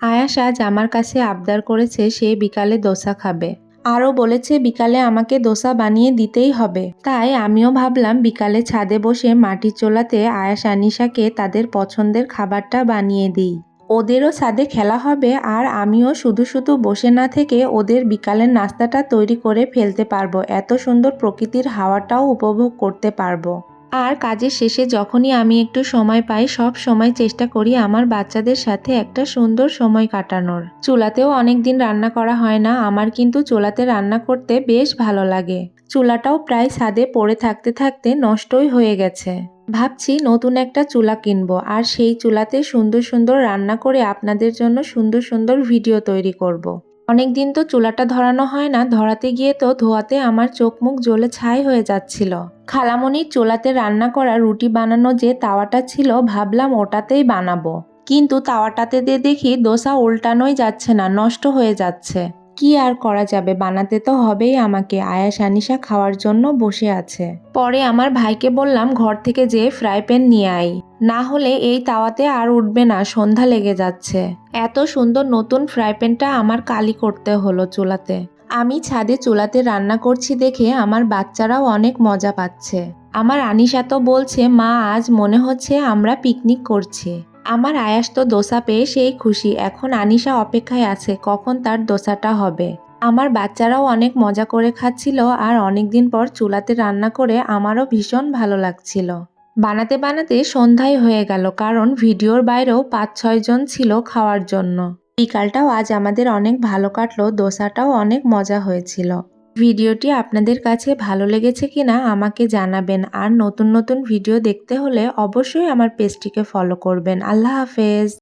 আয়াশ আজ আমার কাছে আবদার করেছে সে বিকালে দোসা খাবে। আরও বলেছে বিকালে আমাকে দোসা বানিয়ে দিতেই হবে। তাই আমিও ভাবলাম বিকালে ছাদে বসে মাটির চুলাতে আয়াশ আনিশাকে তাদের পছন্দের খাবারটা বানিয়ে দিই। ওদেরও ছাদে খেলা হবে আর আমিও শুধু শুধু বসে না থেকে ওদের বিকালের নাস্তাটা তৈরি করে ফেলতে পারবো। এত সুন্দর প্রকৃতির হাওয়াটাও উপভোগ করতে পারবো। আর কাজের শেষে যখনই আমি একটু সময় পাই সব সময় চেষ্টা করি আমার বাচ্চাদের সাথে একটা সুন্দর সময় কাটানোর। চুলাতেও অনেক দিন রান্না করা হয় না, আমার কিন্তু চুলাতে রান্না করতে বেশ ভালো লাগে। চুলাটাও প্রায় ছাদে পড়ে থাকতে থাকতে নষ্টই হয়ে গেছে। ভাবছি নতুন একটা চুলা কিনবো আর সেই চুলাতে সুন্দর সুন্দর রান্না করে আপনাদের জন্য সুন্দর সুন্দর ভিডিও তৈরি করব। অনেকদিন তো চুলাটা ধরানো হয় না, ধরাতে গিয়ে তো ধোয়াতে আমার চোখ মুখ জ্বলে ছাই হয়ে যাচ্ছিল। খালামণির চুলাতে রান্না করা রুটি বানানো যে তাওয়াটা ছিল ভাবলাম ওটাতেই বানাবো, কিন্তু তাওয়াটাতে দিয়ে দেখি দোসা উল্টানোই যাচ্ছে না, নষ্ট হয়ে যাচ্ছে। কি আর করা যাবে, বানাতে তো হবেই আমাকে। আয়াশ আনিশা খাওয়ার জন্য বসে আছে। পরে আমার ভাইকে বললাম ঘর থেকে যে ফ্রাই প্যান নিয়ে আই, না হলে এই তাওয়াতে আর উঠবে না, সন্ধ্যা লেগে যাচ্ছে। এত সুন্দর নতুন ফ্রাই প্যানটা আমার কালি করতে হলো চুলাতে। আমি ছাদে চুলাতে রান্না করছি দেখে আমার বাচ্চারাও অনেক মজা পাচ্ছে। আমার আনিশা তো বলছে মা আজ মনে হচ্ছে আমরা পিকনিক করছি। আমার আয়াস তো দোসা পেয়ে সেই খুশি, এখন আনিশা অপেক্ষায় আছে কখন তার দোসাটা হবে। আমার বাচ্চারাও অনেক মজা করে খাচ্ছিল আর অনেকদিন পর চুলাতে রান্না করে আমারও ভীষণ ভালো লাগছিল। বানাতে বানাতে সন্ধ্যায় হয়ে গেল, কারণ ভিডিওর বাইরেও ৫-৬ জন ছিল খাওয়ার জন্য। বিকালটাও আজ আমাদের অনেক ভালো কাটলো, দোসাটাও অনেক মজা হয়েছিল। ভিডিওটি আপনাদের কাছে ভালো লেগেছে কিনা আমাকে জানাবেন, আর নতুন নতুন ভিডিও দেখতে হলে অবশ্যই আমার পেজটিকে ফলো করবেন। আল্লাহ হাফেজ।